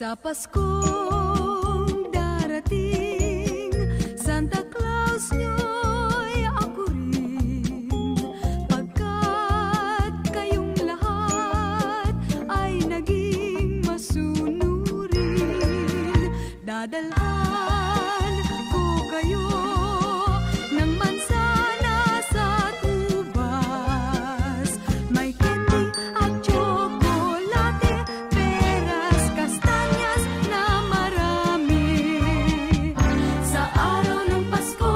Sa Paskong darating, Santa Claus nyo'y ako rin, pagkat kayong lahat ay naging masunurin. Dadalhan ko kayo ng mansana sa tubas, may candy at tsokolate, peras, kastanyas na marami. Sa araw ng Pasko,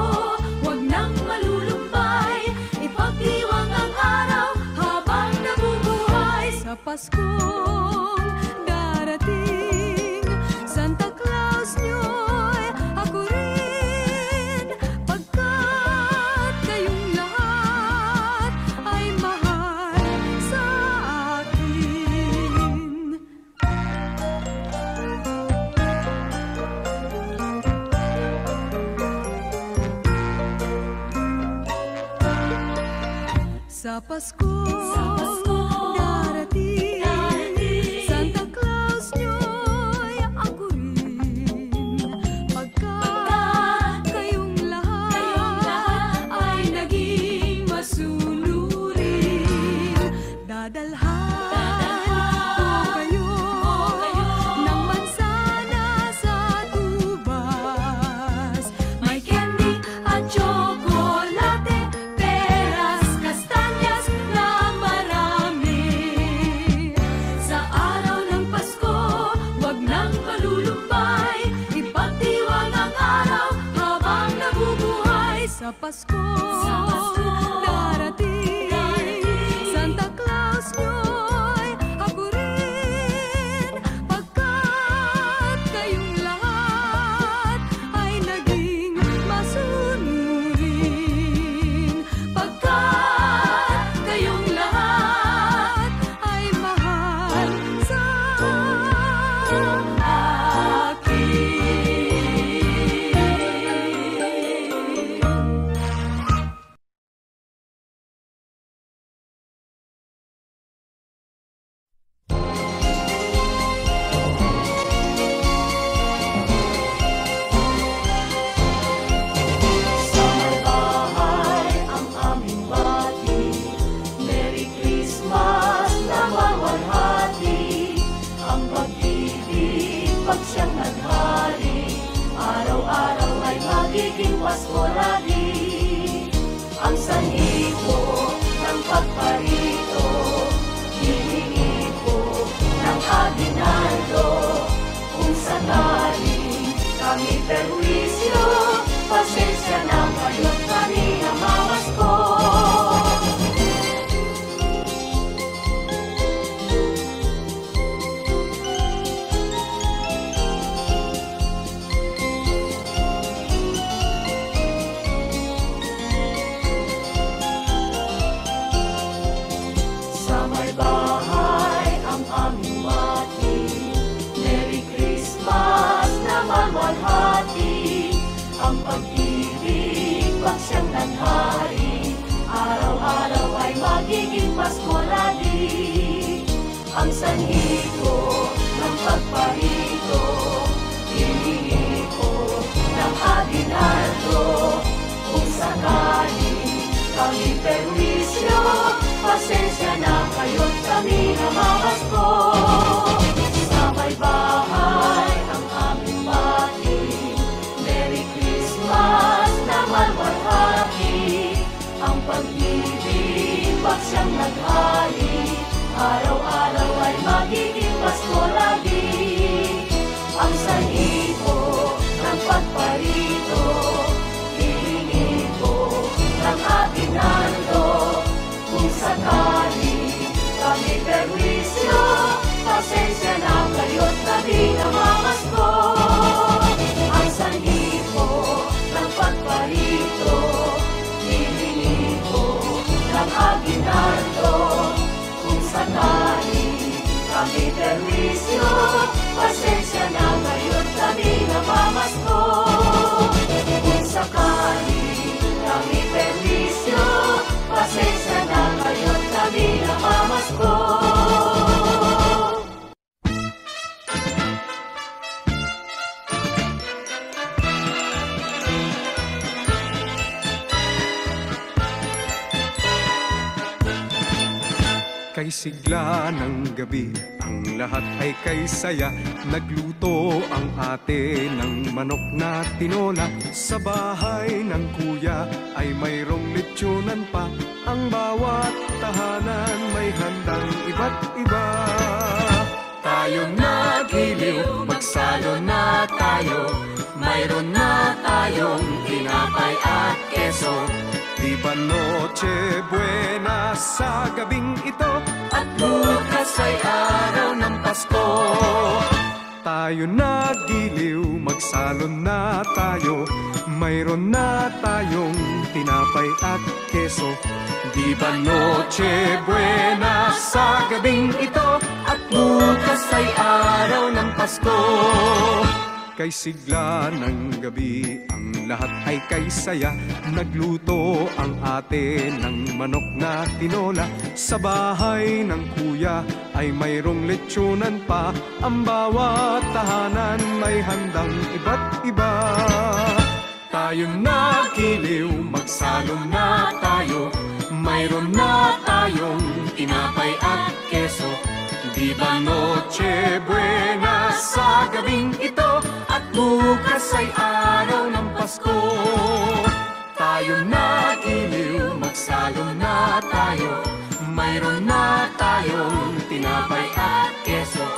huwag nang malulumbay, ipagdiwang ang araw habang nabubuhay. Sa Paskong darating, Santa Claus nyo'y ako rin, pagkat kayong lahat ay mahal sa akin. Sa Paskong darating, Santa Claus nyo'y ako rin, pagkat kayong lahat ay naging masunurin. Dadalhan ko kayo ng mansana sa tubas, may candy at tsokolate, peras, kastanyas na marami. Sa araw ng Pasko, wag nang malulumbay, ipagdiwang ang araw habang nabubuhay. Sa Paskong darating, Santa Claus nyo'y ako rin, pagkat kayong lahat ay naging masunurin. Pagkat kayong lahat ay mahal sa akin. Sa may bahay ang aming bati, Merry Christmas na mawalhati. Ang pag-ibig pag siyang naghari, araw-araw ay magiging Pasko lagi. Ang sanhi ko ng pagparito, hihingi ko ng aginaldo. Kung sakaling kami perwisyo, pasensya na kayo't kami namamasko. Sa may bahay ang aming bati, Merry Christmas na mawalhati. Ang pag-ibig pag siyang naghari, araw-araw ay magiging Pasko lagi. Ang sanhi ko ng pagparito, hihingi ko ng aginaldo. Kung sakaling kami perwisyo, pasensya na kayo't kami namamasko. Sa may bahay ang aming bati, Merry Christmas na malwalhati. Ang pag-ibig pag siyang naghari, araw-araw ay magiging Pasko lagi. Ang sanhi ko ng pagparito, hihingi ko ng aginaldo. Kung sakali kami perwisyo, pasensya na kayo't kami namamasko. Ang sanhi ko ng pagparito, hihingi ko ng aginaldo. Kung sakali kami perwisyo, pasensya na kayo't kami namamasko. Kung sakali kami perwisyo, pasensya na kayo't kami namamasko. Kay sigla ng gabi, ang lahat ay kay saya. Nagluto ang ate ng manok na tinola. Sa bahay ng kuya ay mayroong litsunan pa. Ang bawat tahanan may handang iba't iba. Tayo nagiliw, magsalo na tayo. Mayroon na tayong tinapay at keso. Di ba Noche Buena sa gabing ito? At bukas ay araw ng Pasko. Tayo nagiliw, magsalon na tayo. Mayroon na tayong tinapay at keso. Di ba Noche Buena sa gabing ito? At bukas ay araw ng Pasko. Kay sigla ng gabi, ang lahat ay kay saya. Nagluto ang ate ng manok na tinola. Sa bahay ng kuya ay mayroong litsunan pa. Ang bawat tahanan may handang iba't iba. Tayo nagiliw, magsalo na tayo. Mayroon na tayong tinapay at keso. Di ba Noche Buena sa gabing ito? At bukas ay araw ng Pasko. Tayo nagiliw, magsalo na tayo. Mayroon na tayong tinapay at keso.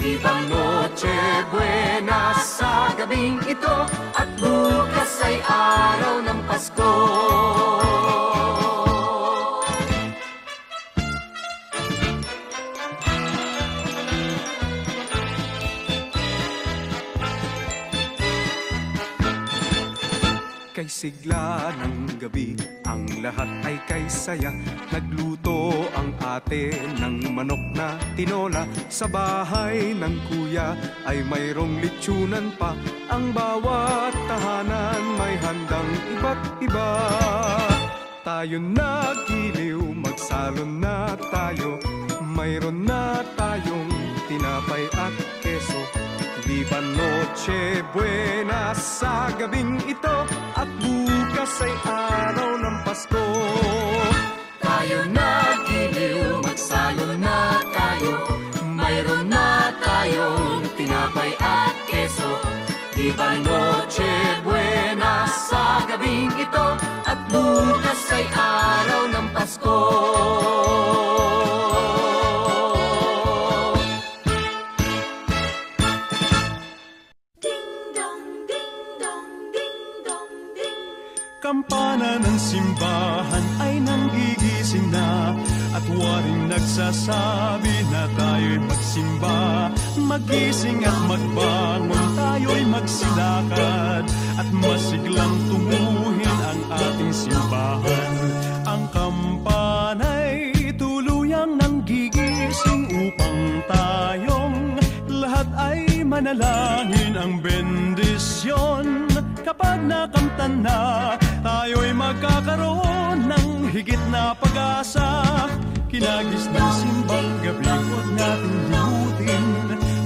Di ba Noche Buena sa gabing ito? At bukas ay araw ng Pasko. Kay sigla ng gabi, ang lahat ay kay saya. Nagluto ang ate ng manok na tinola. Sa bahay ng kuya ay mayroong litsunan pa. Ang bawat tahanan may handang iba't iba. Tayo nagiliw, magsalon na tayo. Mayroon na tayong tinapay at keso. Di ba Noche Buena sa gabing ito? At bukas ay araw ng Pasko. Tayo nagiliw, magsalo na tayo. Mayroon na tayong tinapay at keso. Di ba Noche Buena sa gabing ito? At bukas ay araw ng Pasko. Kampana ng simbahan ay nanggigising na, at waring nagsasabi na tayo'y magsimba. Magising at magbangon, tayo'y magsilakad, at masiglang tunguhin ang ating simbahan. Ang kampana'y tuluyang nanggigising upang tayong lahat ay manalangin ang bendisyon. Kapag nakamtan na, tayo'y magkakaroon ng higit na pag-asa. Kinagis ng simbang gabi, huwag natin limutin,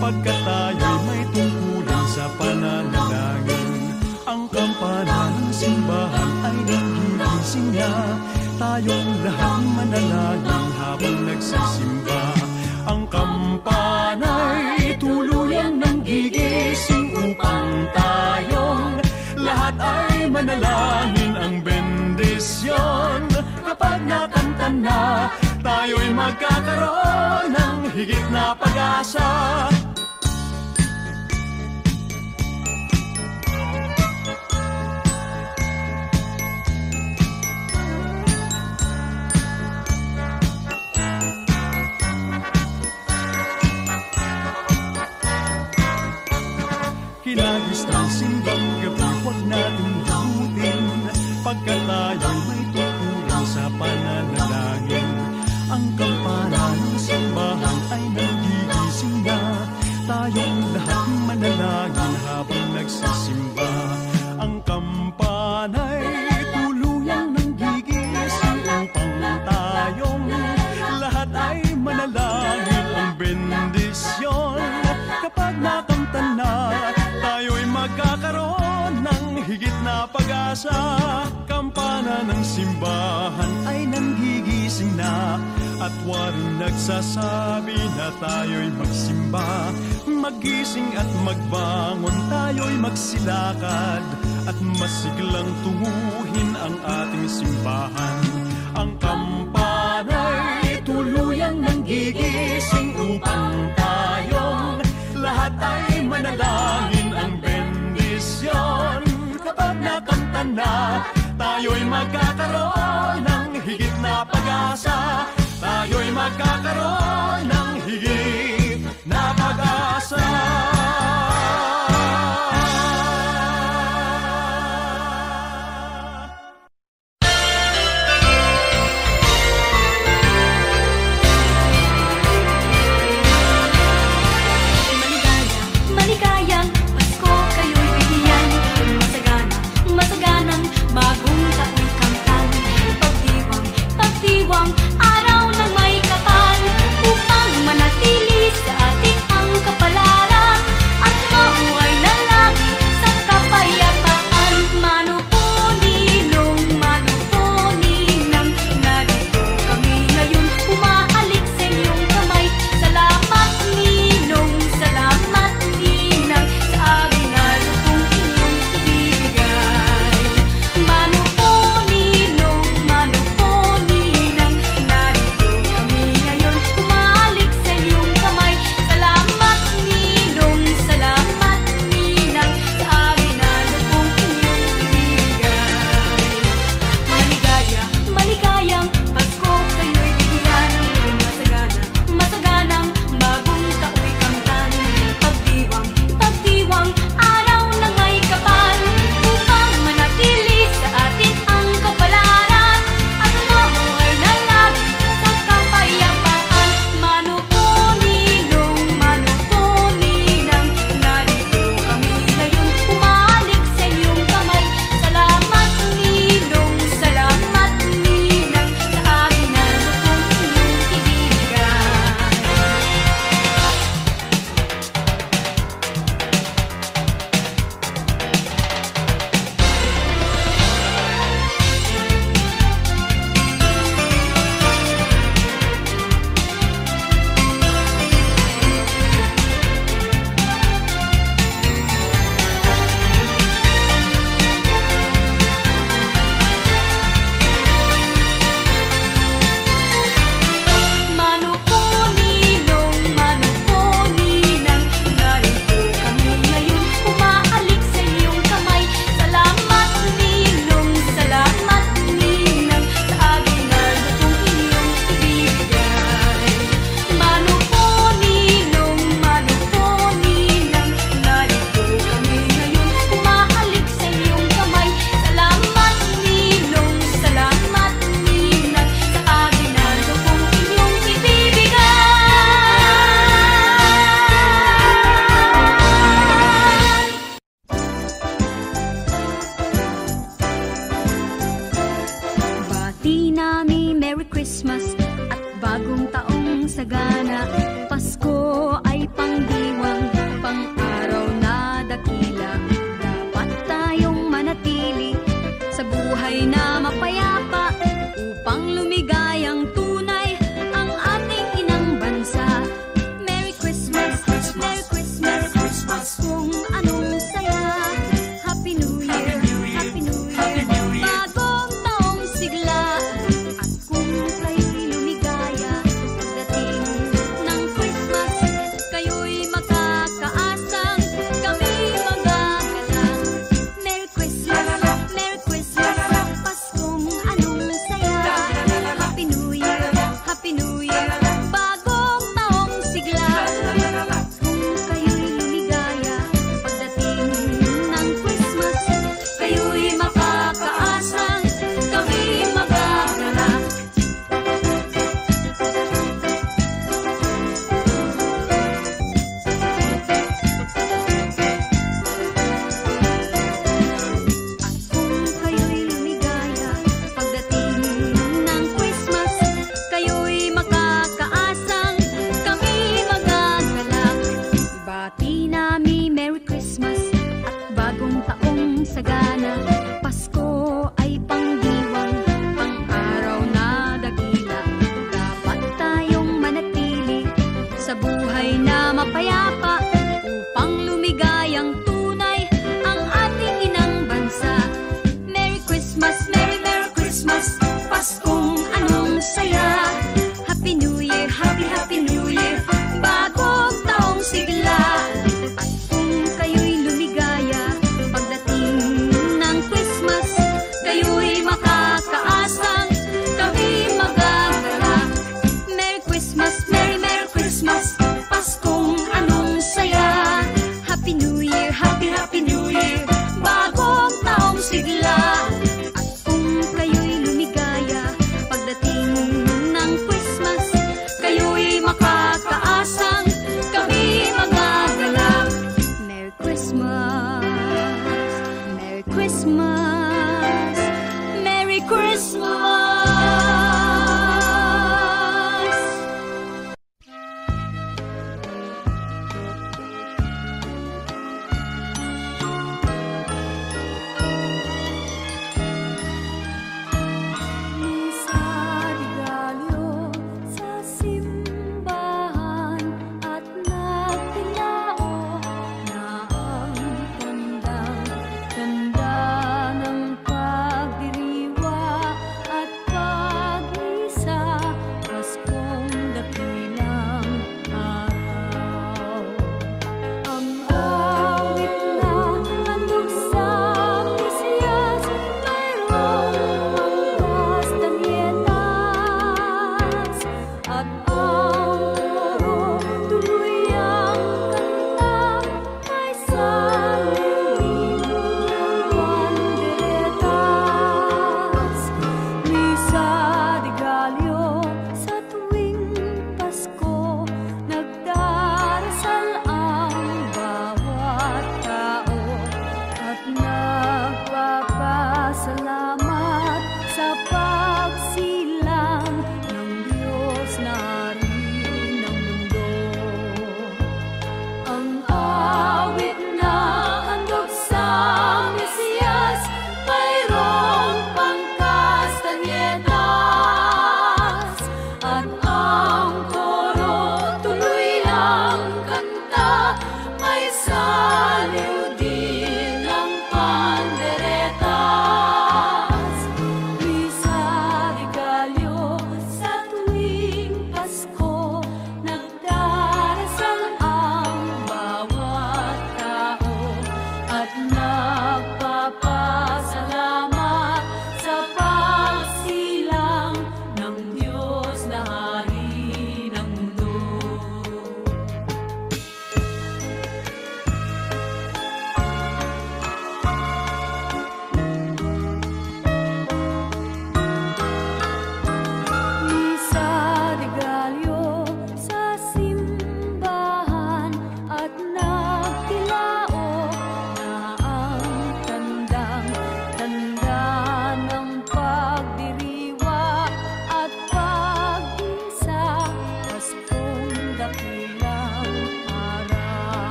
pagkat tayo'y may tungkulin sa pananalangin. Ang kampana ng simbahan ay nanggigising na, tayong lahat manalangin habang nagsisimba. Ang kampana'y tuluyang nanggigising upang tayong lahat ay manalangin ang bendisyon. Kapag nakamtan na, tayo'y magkakaroon ng higit na pag-asa. Kinagis ng simbang gabi, huwag natin limutin, pagkat tayo'y may tungkulin sa pananalangin. Ang kampana ng simbahan ay nanggigising na, tayong lahat manalangin habang nagsisimba. Ang kampana'y tuluyang nanggigising upang tayong lahat ay manalangin ang bendisyon. Kapag nakamtan na, tayo'y magkakaroon ng higit na pag-asa. Kampana ng simbahan ay nanggigising na, at waring nagsasabi na tayo'y magsimba. Magising at magbangon, tayo'y magsilakad at masiglang tunguhin ang ating simbahan. Ang kampana'y tuluyang nanggigising upang tayong lahat ay manalangin ang bendisyon. Kapag nakanta na, tayo'y magkakaroon ng higit na pag-asa. Tayo'y magkakaroon ng higit na pag-asa. na mapayapa upang lumigayang tunay ang ating inang bansa. Merry Christmas, Merry Merry Christmas, Paskong anong saya. Happy New Year, Happy Happy New Year, bagong taong sigla. At kung kayo'y lumigaya pagdating ng Christmas, kayo'y makakaasang kami magagala. Merry Christmas, Merry Merry Christmas, Paskong anong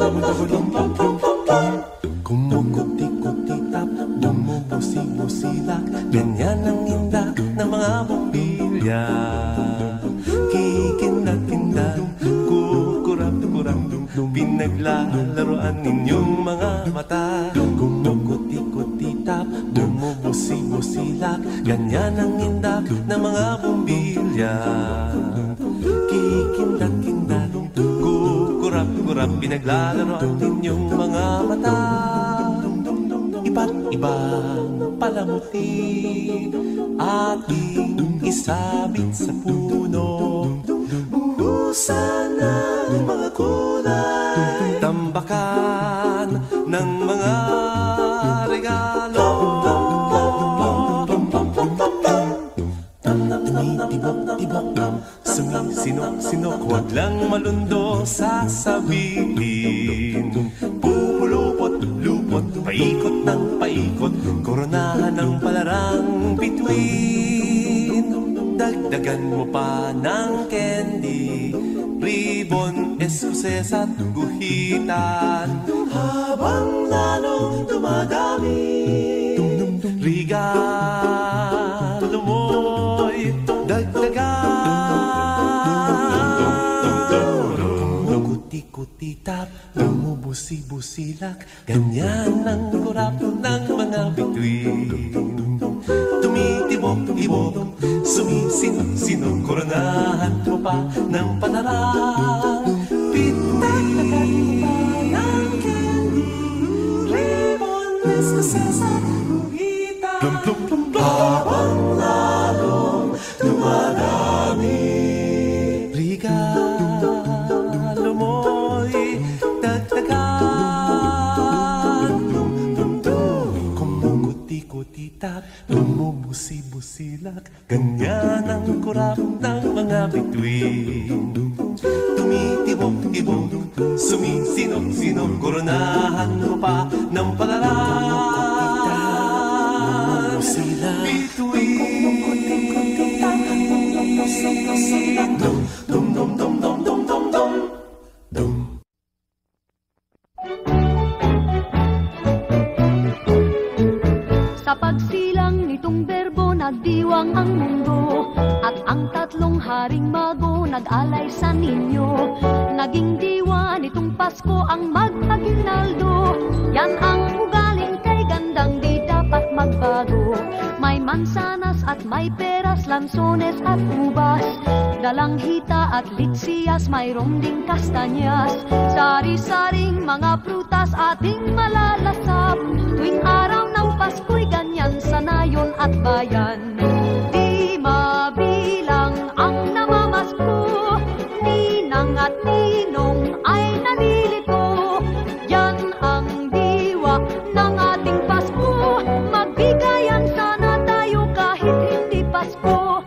Kumukuti-kutitap, bumubusi-busilak, ganyan ang indak ng mga bumbilya. Kikindat-kindat, kukurap-kurap, pinaglalaroan ninyong mga mata. Kumukuti-kutitap, bumubusi-busilak, ganyan ang indak ng mga bumbilya. Kikindat-kindat, kukurap-kurap, pinaglalaroan ninyong mga mata. Iba't ibang palamuti ating isabit sa puno. Buhusan ng mga kulay, tambakan ng mga regalo. Tumitibok-tibok, sumisinok-sinok, huwag lang malundo sasabihin. Pupulupot-lupot, paikot ng paikot, koronahan ng palarang bituin. Dagdagan mo pa ng candy, ribbon, eskuses at guhitan. Habang lalong dumadami, regalo mo'y dagdagan. Kuti-kuti-tap, bumubusi-busilak, ganyan ang kurap ng mga bituin. Tumitibok-tibok, sumisinok-sinok, koronahan mo pa ng panarang bituin. Ng candy, ribbon, eskuses at guhitan. Habang lalong dumadami, regalo mo'y dagdagan. Kumukuti-kutitap, bumubusi-busilak, ganyan ang kurap ng mga bituin. Tumitibok-tibok, sumisinok-sinok, koronahan mo pa ng palarang bituin. Dum-dum-dum-dum-dum-dum-dum. Sa pagsilang nitong berbo, nagdiwang ang mundo, at ang tatlong haring mago nag-alay sa ninyo. Naging diwa nitong Pasko ang mag-aginaldo. Yan ang ugaling kay gandang di dapat magbago. May mansanas at may peras, lansones at ubas, dalang hita at litsias, mayroong ding kastanyas. Sari-saring mga prutas ating malalasap, tuwing araw ng Pasko'y ganyan sa nayon at bayan. Di mabilang ang namamasko, ninang at ninong ay nalilito. Yan ang diwa ng ating Pasko, magbigayan sana tayo kahit hindi Pasko.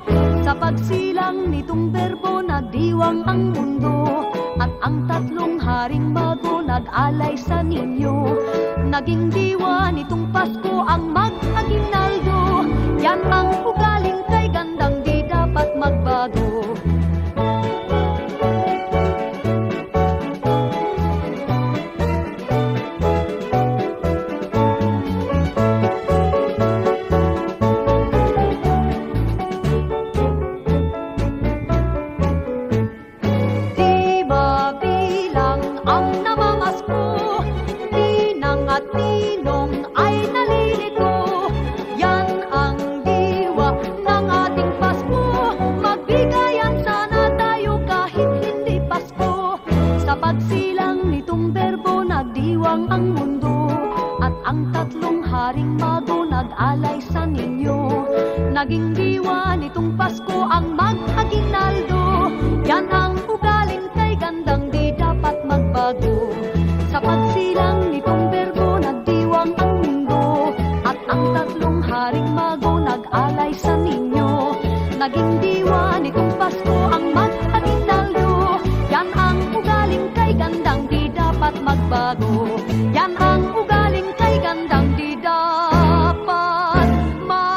Sa pagsilang nitong berbo, nagdiwang ang mundo, at ang tatlong haring mago nag-alay sa ninyo. Naging diwa nitong Pasko ang mag-aginaldo. Yan ang ugaling kay gandang di dapat magbago. Naging diwa nitong Pasko ang mag-aginaldo. Yan ang ugaling kay gandang di dapat magbago. Sa pagsilang nitong berbo, nagdiwang ang mundo, at ang tatlong haring mago nag-alay sa ninyo. Naging diwa nitong Pasko ang mag-aginaldo. Yan ang ugaling kay gandang di dapat magbago. Yan ang ugaling kay gandang di dapat magbago.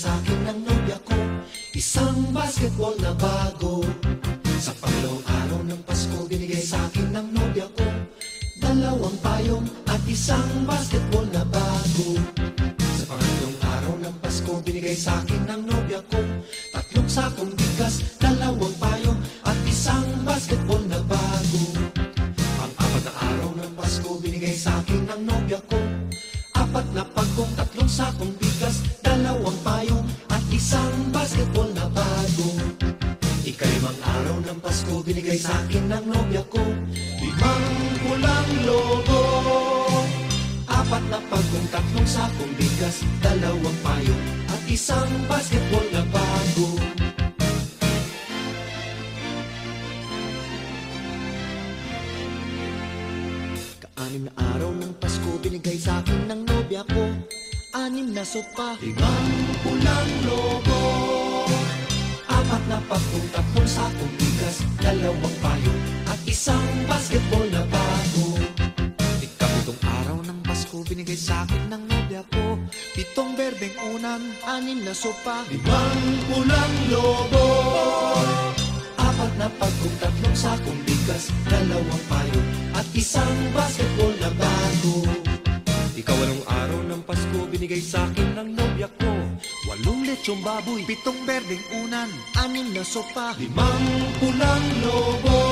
sa'kin ng nobya ko isang basketball na bago. Sa pangalawang araw ng Pasko, binigay sa'kin ng nobya ko dalawang payong at isang basketball na bago. Sa pangatlong araw ng Pasko, binigay sa'kin ng nobya ko tatlong sakong bigas, dalawang payong at isang basketball na bago. Pang-apat na araw ng Pasko, binigay sa'kin ng nobya ko apat na pagkong, tatlong sakong bigas, dalawang payong at isang basketball na bago. Ikalimang araw ng Pasko, binigay sa'kin ng nobya ko limang pulang logo, apat na pagkong, tatlong sakong bigas, dalawang payong at isang basketball na bago. Anim na araw ng Pasko, binigay sa'kin ng nobya ko anim na sopa, limang pulang logo, apat na pagkong, tatlong sakong bigas, dalawang payong at isang basketball na bago. Ikapitong araw ng Pasko, binigay sa'kin ng nobya ko pitong berdeng unan, anim na sopa, limang pulang logo, apat na pagkong, tatlong sakong bigas, dalawang payong at isang basketball na bago. Ikawalong araw ng Pasko, binigay sa'kin ng nobya ko 8 lechong baboy, 7 berdeng unan, 6 na sopa, 5 pulang lobo,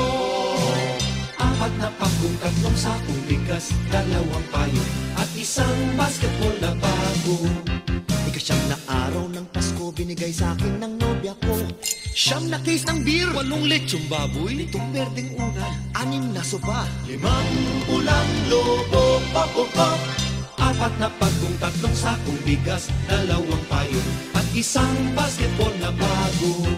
4 na pagkong, 3 sakong bigas, 2 payong at isang basketball na bago. Ikasyam na araw ng Pasko, binigay sa'kin ng nobya ko 9 na case ng beer, 8 lechong baboy, 7 berdeng unan, 6 na sopa, 5 pulang lobo, pop, pop, pop, 4 na pagkong, 3 sakong bigas, 2 payong at isang basketball na bago.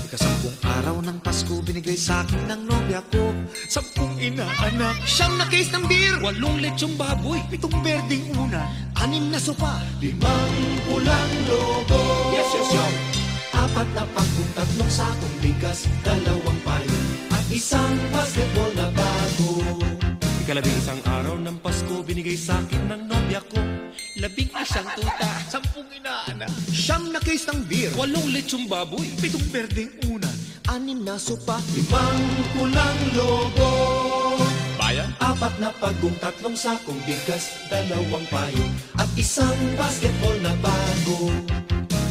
Ikasampung araw ng Pasko, binigay sa'kin ng nobya ko 10 inaanak, 9 na case ng beer, 8 lechong baboy, 7 berdeng unan, 6 na sopa, 5 pulang lobo, yes, yes, yes, 4 na pagkong, 3 sakong bigas, 2 payong at isang basketball na bago. Ikalabing-isang araw ng Pasko, binigay sa'kin ng nobya ko 11 tuta, 10 inaanak, 9 na case ng beer, 8 lechong baboy, 7 berdeng unan, 6 na sopa, 5 pulang lobo, bayan, 4 na pagkong, 3 sakong bigas, 2 payong at isang basketball na bago.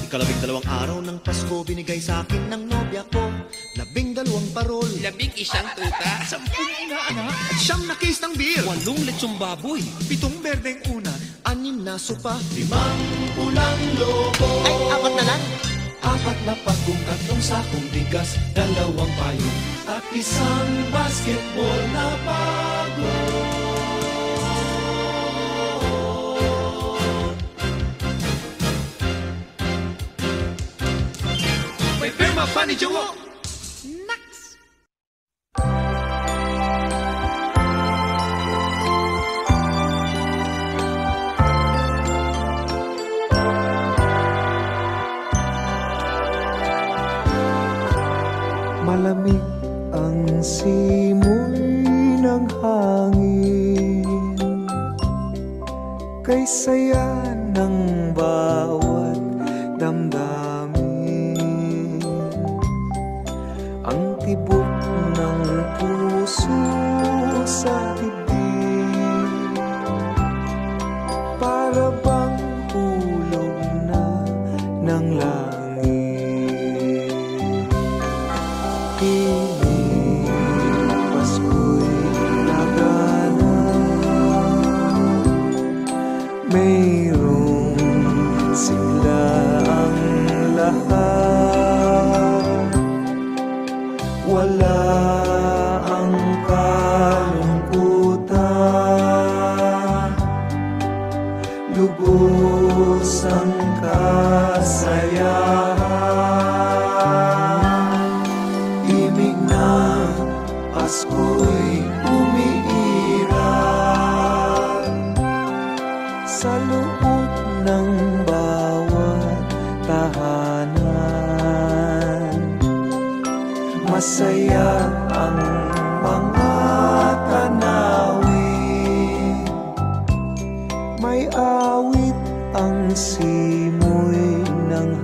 Ikalabing-dalawang araw ng Pasko, binigay sa'kin ng nobya ko 12 parol, 11 tuta, 10 inaanak, 9 na case ng beer, 8 lechong baboy, 7 berdeng unan, 6 na sopa, 5 pulang lobo, ay 4 na lang, 4 na pagkong, 3 sakong bigas, 2 payong at isang basketball na bago. May firma pa ni Jowo. Malamig ang simoy ng hangin, kay saya ng bawat damdamin. Ang tibok ng puso sa dibdib, para bang hulog na ng langit. Piling Pasko'y lagana, mayroong sigla ang lahat, wala ang kalungkutan, lubos ang kasayahan. Pasko'y umiiral sa loob ng bawat tahanan. Masaya ang mga tanawin, may awit ang simoy ng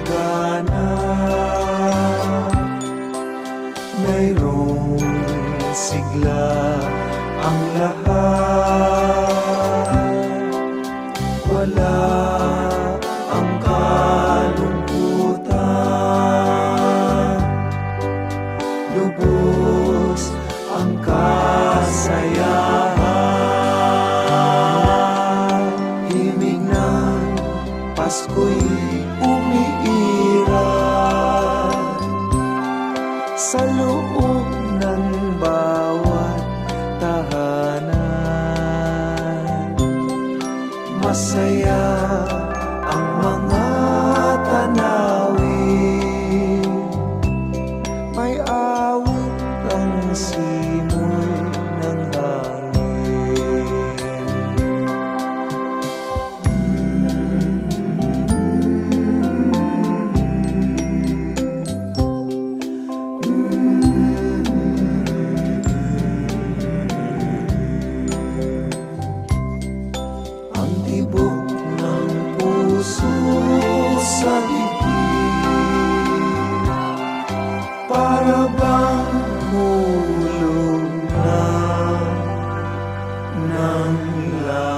sagana. Mayroong sigla ang lahat, wala ang kalungkutan, lubos ang kasayahan. Himig ng Pasko'y umiiral sa loob ng bawat tahanan. Masaya ang mga tanawin, may awit ang simoy ng hangin. Ang tibok ng puso sa bibig, para bang hulog na ng lahat.